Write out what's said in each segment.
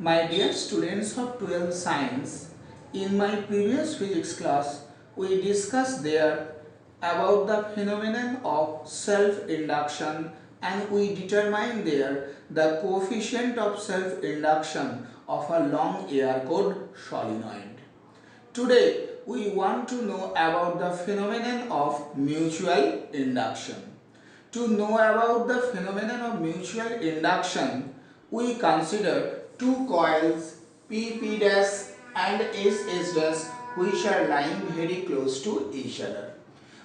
My dear students of 12th Science, in my previous physics class, we discussed there about the phenomenon of self-induction, and we determined there the coefficient of self-induction of a long air-cooled solenoid. Today, we want to know about the phenomenon of mutual induction. To know about the phenomenon of mutual induction, we consider two coils P dash and S dash which are lying very close to each other.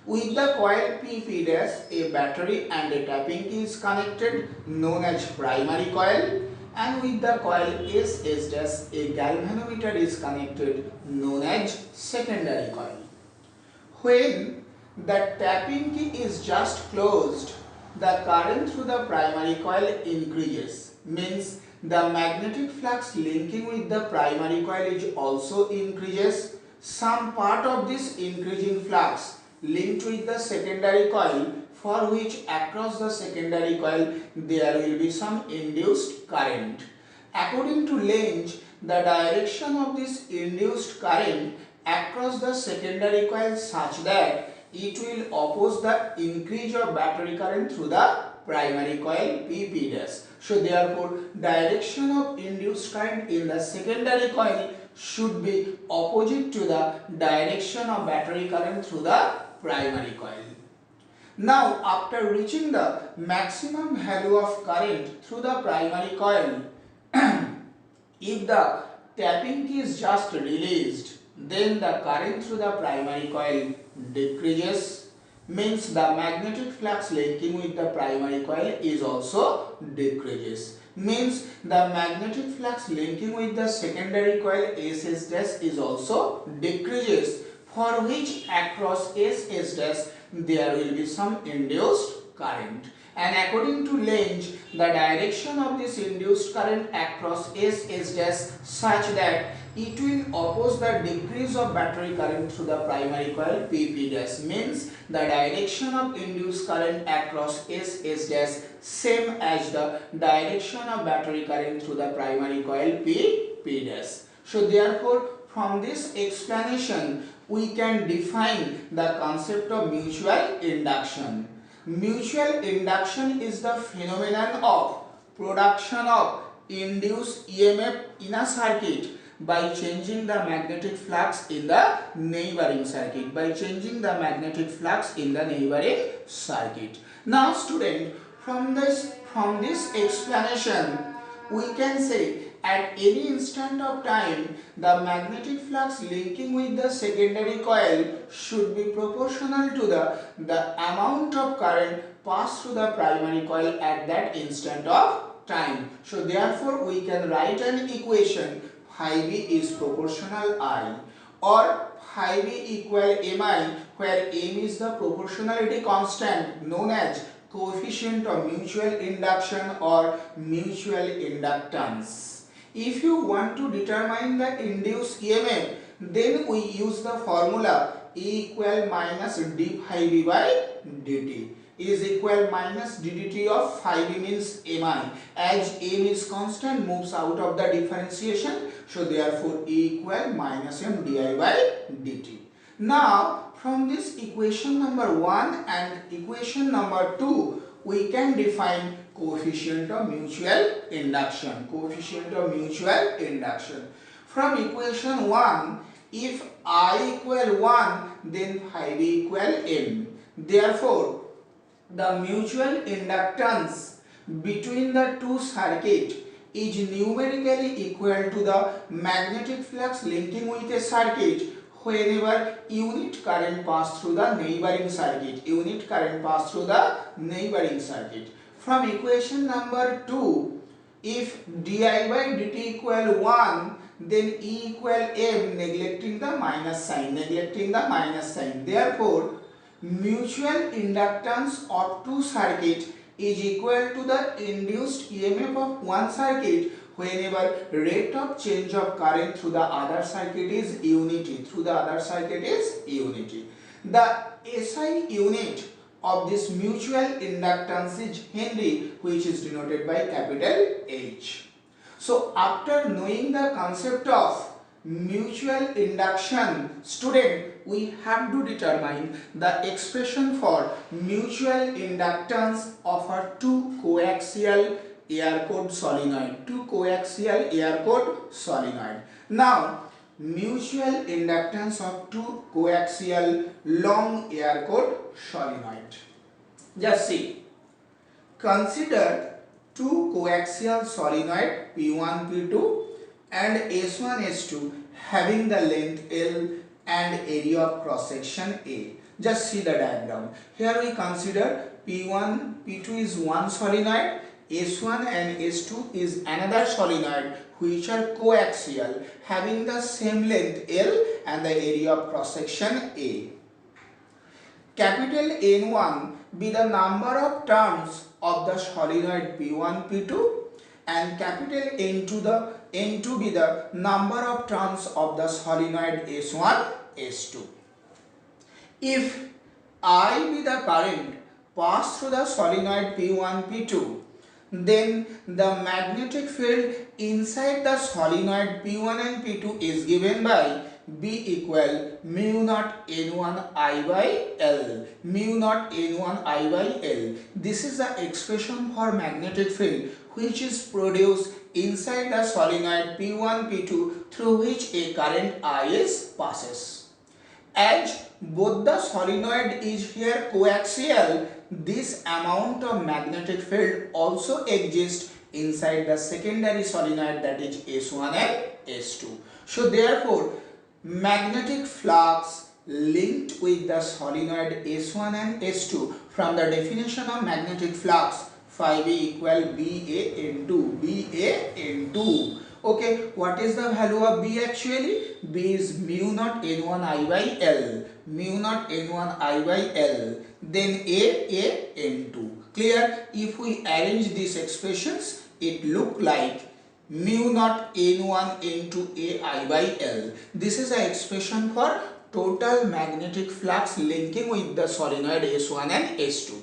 With the coil P dash, a battery and a tapping key is connected known as primary coil, and with the coil S dash, a galvanometer is connected known as secondary coil. When the tapping key is just closed, the current through the primary coil increases, means the magnetic flux linking with the primary coil is also increases. Some part of this increasing flux linked with the secondary coil, for which across the secondary coil there will be some induced current. According to Lenz's, the direction of this induced current across the secondary coil such that it will oppose the increase of battery current through the primary coil P dash. So therefore, direction of induced current in the secondary coil should be opposite to the direction of battery current through the primary coil. Now, after reaching the maximum value of current through the primary coil, if the tapping key is just released, then the current through the primary coil decreases, means the magnetic flux linking with the primary coil is also decreases, means the magnetic flux linking with the secondary coil S dash is also decreases, for which across S dash there will be some induced current. And according to Lenz, the direction of this induced current across S dash such that it will oppose the decrease of battery current through the primary coil P dash, means the direction of induced current across S dash same as the direction of battery current through the primary coil P dash. So therefore, from this explanation we can define the concept of mutual induction. Mutual induction is the phenomenon of production of induced EMF in a circuit by changing the magnetic flux in the neighboring circuit. Now student, from this explanation we can say at any instant of time the magnetic flux linking with the secondary coil should be proportional to the amount of current passed through the primary coil at that instant of time. So therefore we can write an equation phi b is proportional I, or phi b equal mi, where m is the proportionality constant known as coefficient of mutual induction or mutual inductance. If you want to determine the induced EMF, then we use the formula E equal minus d phi b by dt is equal minus ddt of phi b means mi, as m is constant moves out of the differentiation, so therefore E equal minus m di by dt. Now from this equation number 1 and equation number 2 we can define coefficient of mutual induction. From equation 1, if I equal 1, then phi b equal m. Therefore, the mutual inductance between the two circuits is numerically equal to the magnetic flux linking with a circuit whenever unit current pass through the neighboring circuit. From equation number 2, if di by dt equal 1, then E equal m, neglecting the minus sign. Therefore, mutual inductance of two circuits is equal to the induced EMF of one circuit whenever rate of change of current through the other circuit is unity. The SI unit of this mutual inductance is Henry, which is denoted by capital H. So after knowing the concept of mutual induction, student, we have to determine the expression for mutual inductance of a two coaxial air-cooled solenoid. Two coaxial air-cooled solenoid. Now, mutual inductance of two coaxial long air-cooled solenoid. Just see. Consider two coaxial solenoid P1, P2 and S1, S2 having the length L and area of cross section A. Just see the diagram. Here we consider P1, P2 is one solenoid, S1 and S2 is another solenoid which are coaxial having the same length L and the area of cross section A. Capital N1 be the number of turns of the solenoid P1, P2 and capital N2 be the number of turns of the solenoid S1, S2. If I be the current passed through the solenoid P1, P2, then the magnetic field inside the solenoid P1 and P2 is given by B equal mu naught N1 I by L. Mu naught N1 I by L. This is the expression for magnetic field which is produced inside the solenoid P1, P2 through which a current I is passes. As both the solenoid is here coaxial, this amount of magnetic field also exists inside the secondary solenoid, that is S1 and S2. So therefore, magnetic flux linked with the solenoid S1 and S2, from the definition of magnetic flux, phi B equal BA into. Okay, what is the value of B actually? B is mu naught N1 I by L. Mu naught N1 I by L. Then A N2. Clear? If we arrange these expressions, it look like mu naught N1 into A I by L. This is an expression for total magnetic flux linking with the solenoid S1 and S2.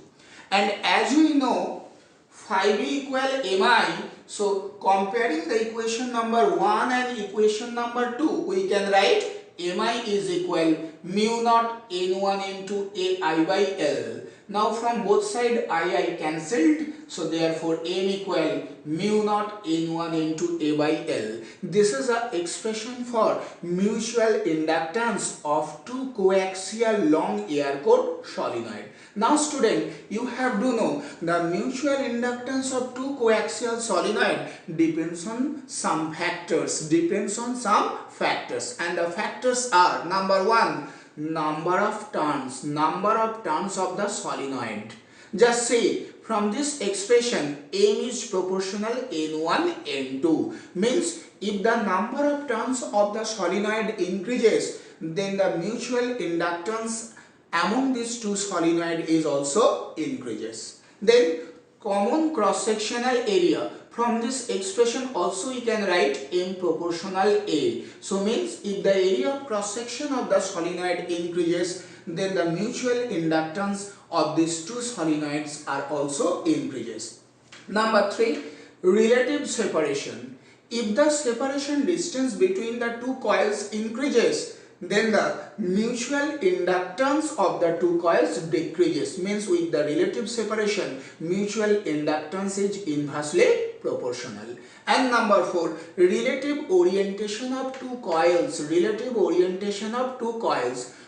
And as we know, phi B equal Mi. So comparing the equation number 1 and equation number 2, we can write Mi is equal mu naught N1 into AI by L. Now from both sides I cancelled, so therefore M equal mu naught N1 into A by L. This is an expression for mutual inductance of two coaxial long air-cooled solenoid. Now student, you have to know the mutual inductance of two coaxial solenoid depends on some factors, and the factors are: number 1, number of turns of the solenoid. Just say from this expression M is proportional N1 N2, means if the number of turns of the solenoid increases, then the mutual inductance among these two solenoid is also increases. Then common cross sectional area, from this expression also we can write M proportional A. So means if the area of cross section of the solenoid increases, then the mutual inductance of these two solenoids are also increases. Number 3, relative separation. If the separation distance between the two coils increases, then the mutual inductance of the two coils decreases, means with the relative separation mutual inductance is inversely proportional. And number 4, relative orientation of two coils.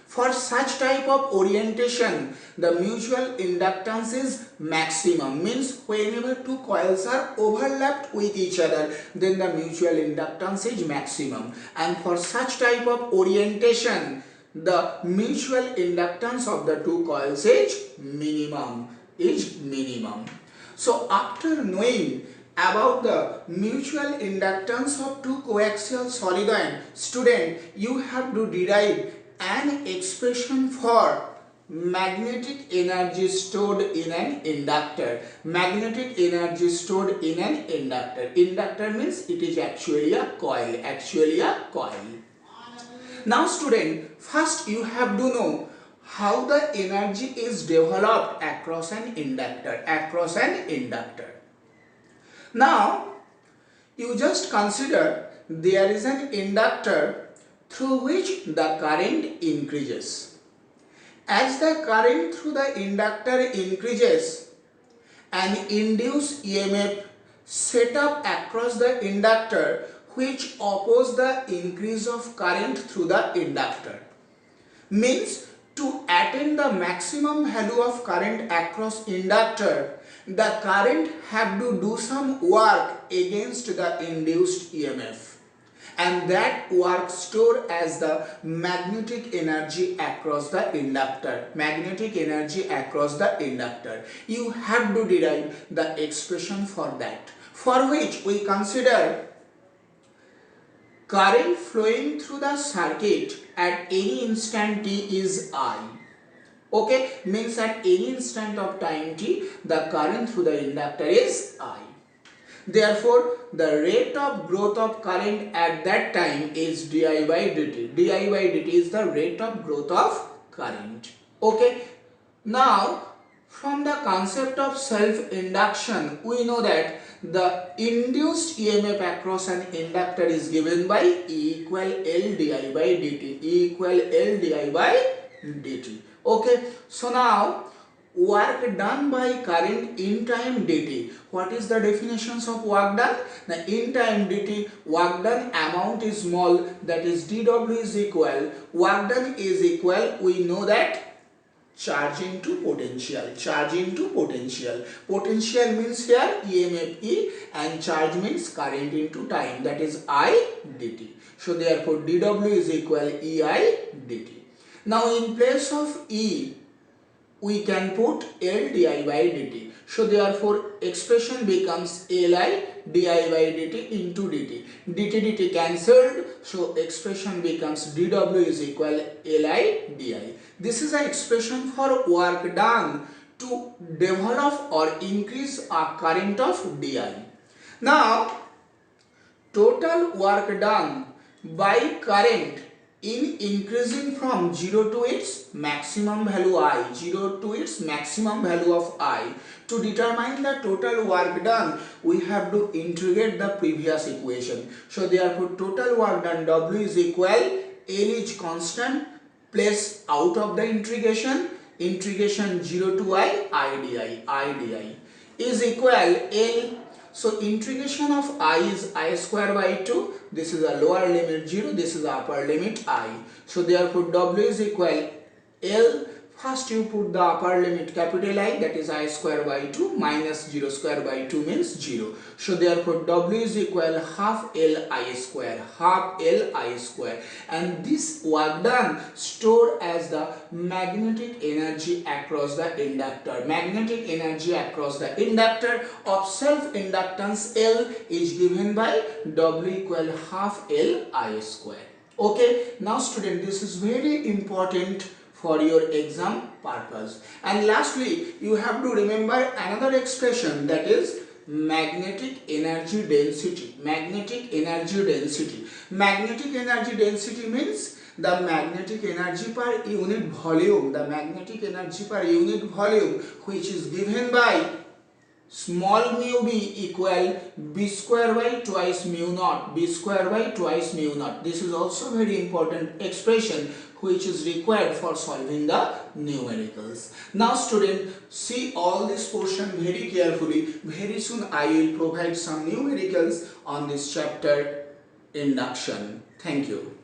For such type of orientation, the mutual inductance is maximum, means whenever two coils are overlapped with each other, then the mutual inductance is maximum. And for such type of orientation, the mutual inductance of the two coils is minimum. So after knowing about the mutual inductance of two coaxial solenoid, student, you have to derive an expression for magnetic energy stored in an inductor. Inductor means it is actually a coil. Now student, first you have to know how the energy is developed across an inductor. Now You just consider there is an inductor through which the current increases. As the current through the inductor increases, an induced EMF set up across the inductor which oppose the increase of current through the inductor. Means to attain the maximum value of current across inductor, the current have to do some work against the induced EMF. And that work stored as the magnetic energy across the inductor. Magnetic energy across the inductor. You have to derive the expression for that. For which we consider current flowing through the circuit at any instant t is I. Okay, means at any instant of time t, the current through the inductor is I. Therefore, the rate of growth of current at that time is di by dt. Di by dt is the rate of growth of current. Okay. Now, from the concept of self-induction, we know that the induced EMF across an inductor is given by E equal L di by dt. E equal L di by dt. Okay. So now, work done by current in time dt. What is the definitions of work done? The in time dt, work done amount is small, that is dw is equal, work done is equal, we know that charge into potential. Charge into potential. Potential means here EMF E and charge means current into time, that is I dt. So therefore dw is equal EI dt. Now in place of E, we can put L di by dt. So therefore expression becomes Li di by dt into dt. Dt cancelled, so expression becomes dw is equal Li di. This is an expression for work done to develop or increase a current of di. Now total work done by current in increasing from 0 to its maximum value I, 0 to its maximum value of I. To determine the total work done, we have to integrate the previous equation. So therefore total work done W is equal, L is constant, place out of the integration 0 to I di is equal L. So integration of I is I square by 2. This is a lower limit 0. This is upper limit I. So therefore W is equal L. First you put the upper limit capital I, that is I square by 2 minus 0 square by 2 means 0. So therefore W is equal half L I square, half L I square, and this work done stored as the magnetic energy across the inductor. Magnetic energy across the inductor of self-inductance L is given by W equal half L I square. Okay, now student, this is very important for your exam purpose. And lastly, you have to remember another expression, that is magnetic energy density. Magnetic energy density. Magnetic energy density means the magnetic energy per unit volume. The magnetic energy per unit volume which is given by small mu b equal b square by twice mu naught. B square by twice mu naught. This is also very important expression which is required for solving the numericals. Now student, see all this portion very carefully. Very soon I will provide some numericals on this chapter, induction. Thank you.